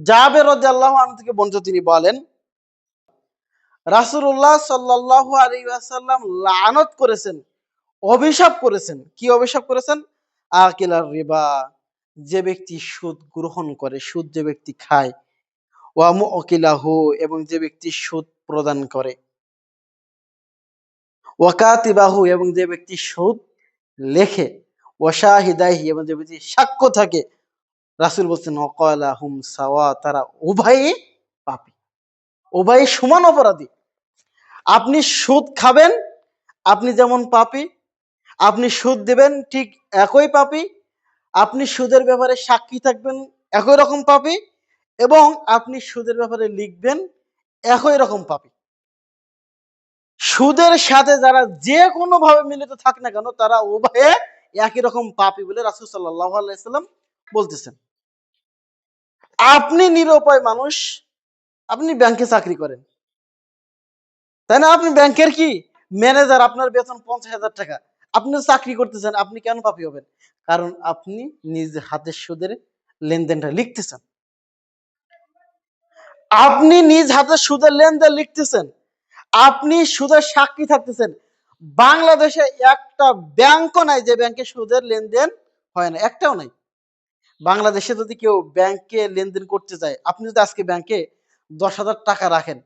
জাবের রাদিয়াল্লাহু আনহু থেকে বর্ণিত, তিনি বলেন রাসূলুল্লাহ সাল্লাল্লাহু আলাইহি ওয়াসাল্লাম লানত করেছেন, অভিশাপ করেছেন। কি অভিশাপ করেছেন? আকিলার রিবা, যে ব্যক্তি সুদ গ্রহণ করে, সুদ যে ব্যক্তি খায়, ওয়া মুকিলাহু, এবং যে ব্যক্তি সুদ প্রদান করে, ওয়া কাতিবাহু, এবং যে ব্যক্তি সুদ লেখে, ওয়া শাহিদাইহি, এবং যে ব্যক্তি সাক্ষ্য থাকে। রাসূল বলছেন ওয়াকালা হুম সাওয়া, তারা উভয়ই পাপী, উভয়ই সমান অপরাধী। আপনি সুদ খাবেন, আপনি যেমন পাপী, আপনি সুদ দেবেন ঠিক একই পাপী, আপনি সুদের ব্যাপারে সাক্ষী থাকবেন একই রকম পাপী, এবং আপনি সুদের ব্যাপারে লিখবেন একই রকম পাপী। সুদের সাথে যারা যে কোনো ভাবে মিলিত থাক না কেন, তারা উভয়ে একই রকম পাপী বলে রাসূল সাল্লাল্লাহু আলাইহি ওয়াসাল্লাম বলতেছেন। আপনি নিরুপায় মানুষ, আপনি ব্যাংকে চাকরি করেন, তাই না? আপনি ব্যাংকের কি ম্যানেজার, আপনার বেতন 50,000 টাকা, আপনি চাকরি করতেছেন, আপনি কেন পাপী হবেন? কারণ আপনি নিজ হাতের সুদের লেনদেনটা লিখতেছেন। আপনি নিজ হাতে সুদের লেনদেন লিখতেছেন, আপনি সুদের সাক্ষী থাকতেছেন। বাংলাদেশে একটা ব্যাংকও নাই যে ব্যাংকে সুদের লেনদেন হয় না, একটাও নাই। বাংলাদেশে যদি কেউ ব্যাংকে লেনদেন করতে যায়, আপনি যদি আজকে ব্যাংকে 10,000 টাকা রাখেন,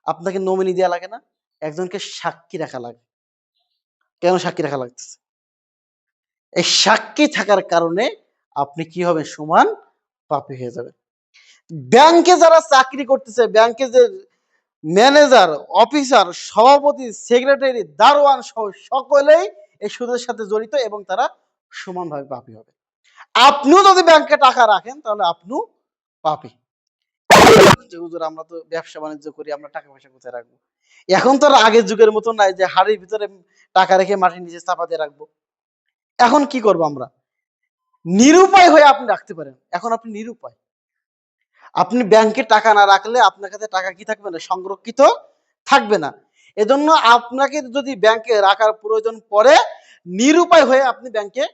আপনাকে নমিনি দেওয়া লাগে না? একজনকে সাক্ষী রাখা লাগে। কেন সাক্ষী রাখা লাগতেছে? এই সাক্ষী থাকার কারণে আপনি কি হবেন? সমান পাপী হয়ে যাবেন। ব্যাংকে যারা চাকরি করতেছে, ব্যাংকে যে ম্যানেজার, অফিসার, সভাপতি, সেক্রেটারি, দারোয়ান সহ সকলেই এই সুদের সাথে জড়িত, এবং তারা সমানভাবে পাপী হবে। আপনিও যদি ব্যাংকে টাকা রাখেন, তাহলে আপনিও পাপী। যে হুজুর আমরা তো ব্যবসা বাণিজ্য করি, আমরা টাকা পয়সা কোথায় রাখবো? এখন তো আর আগের যুগের মতো নাই যে হাড়ির ভিতরে টাকা রেখে মাটির নিচে চাপা দিয়ে রাখবো। এখন কি করবো আমরা? নিরুপায় হয়ে আপনি রাখতে পারেন। এখন আপনি নিরুপায়। আপনি ব্যাংকে টাকা না রাখলে আপনার কাছে টাকা কি থাকবে না? সংরক্ষিত থাকবে না। এজন্য আপনাকে যদি ব্যাংকে রাখার প্রয়োজন পড়ে, নিরুপায় হয়ে আপনি ব্যাংকে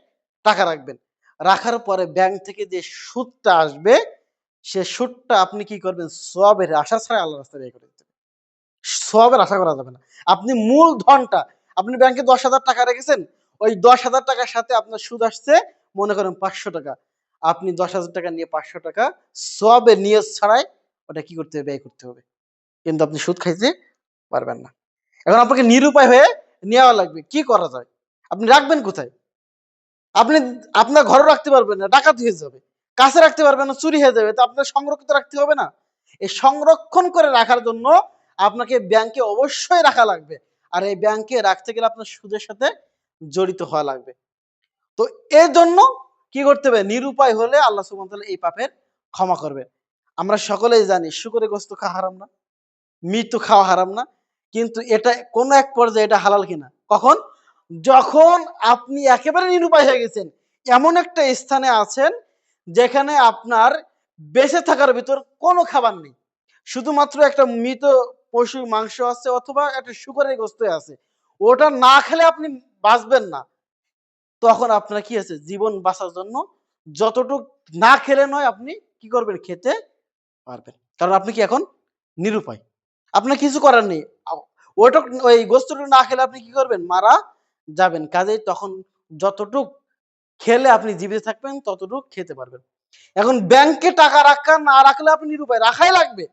টাকা রাখবেন। রাখার পরে ব্যাংক থেকে যে সুদটা আসবে, সে সুদটা আপনি কি করবেন? সওয়াবের আশা ছাড়া আল্লাহর রাস্তায় ব্যয় করে দিবেন। সওয়াবের আশা করা যাবে না। আপনি মূল ধনটা, আপনি ব্যাংকে 10,000 টাকা রেখেছেন, ওই 10,000 টাকার সাথে আপনার সুদ আসছে মনে করেন 500 টাকা। আপনি 10,000 টাকা নিয়ে 500 টাকা সওয়াবের নিয়ত ছাড়াই ওটা কি করতে হবে? ব্যয় করতে হবে। কিন্তু আপনি সুদ খাইতে পারবেন না। এখন আপনাকে নিরুপায় হয়ে নেওয়া লাগবে। কি করা যায়? আপনি রাখবেন কোথায়? আপনি আপনার ঘরেও রাখতে পারবেন না, ডাকাতি হয়ে যাবে। কাছে রাখতে পারবেন না, চুরি হয়ে যাবে। তো আপনার সংরক্ষিত রাখতে হবে না? এই সংরক্ষণ করে রাখার জন্য আপনাকে ব্যাংকে অবশ্যই রাখা লাগবে। আর এই ব্যাংকে রাখতে গেলে আপনার সুদের সাথে জড়িত হওয়া লাগবে। তো এর জন্য কি করতে হবে? নিরুপায় হলে আল্লাহ সুবহানাহু ওয়া তাআলা এই পাপের ক্ষমা করবে। আমরা সকলেই জানি শুকরের গোশত খাওয়া হারাম না, মৃত্যু খাওয়া হারাম না। কিন্তু এটা কোন এক পর্যায়ে এটা হালাল কিনা? কখন? যখন আপনি একেবারে নিরুপায় হয়ে গেছেন। এমন একটা স্থানে আছেন যেখানে আপনার বেঁচে থাকার ভিতর কোনো খাবার নেই। শুধুমাত্র একটা মৃত পশুর মাংস আছে, অথবা একটা শূকরের গোশত আছে। ওটা না খেলে আপনি বাঁচবেন না। তখন আপনার কি আছে? জীবন বাঁচার জন্য যতটুক না খেলে নয়, আপনি কি করবেন? খেতে পারবেন। কারণ আপনি কি এখন নিরুপায়। আপনার কিছু করার নেই। ওইটা, ওই গোস্তটা না খেলে আপনি কি করবেন? মারা যাবেন। কাজেই তখন যতটুক খেলে আপনি জীবিত থাকবেন, ততটুক খেতে পারবেন। এখন ব্যাংকে টাকা রাখা না রাখলে আপনি নিরুপায়। রাখাই লাগবে।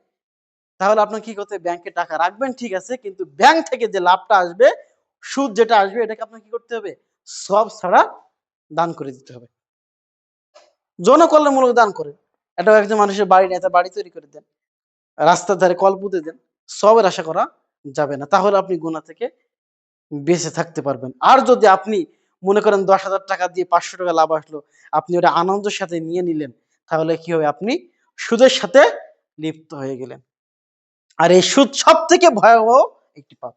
তাহলে আপনার কি করতে হবে? ব্যাংকে টাকা রাখবেন ঠিক আছে, কিন্তু ব্যাংক থেকে যে লাভটা আসবে, সুদ যেটা আসবে, এটাকে আপনার কি করতে হবে? সওয়াব ছাড়া দান করে দিতে হবে। জনকল্যাণমূলক দান করেন। এটা একজন মানুষের বাড়ি নেই, তার বাড়ি তৈরি করে দেন। রাস্তার ধারে কল পুঁতে দেন। সওয়াবের আশা করা যাবে না। তাহলে আপনি গুনাহ থেকে বেঁচে থাকতে পারবেন। আর যদি আপনি মনে করেন 10,000 টাকা দিয়ে 500 টাকা লাভ আসলো, আপনি ওটা আনন্দের সাথে নিয়ে নিলেন, তাহলে কি হবে? আপনি সুদের সাথে লিপ্ত হয়ে গেলেন। আর এই সুদ সবথেকে ভয়াবহ একটি পাপ।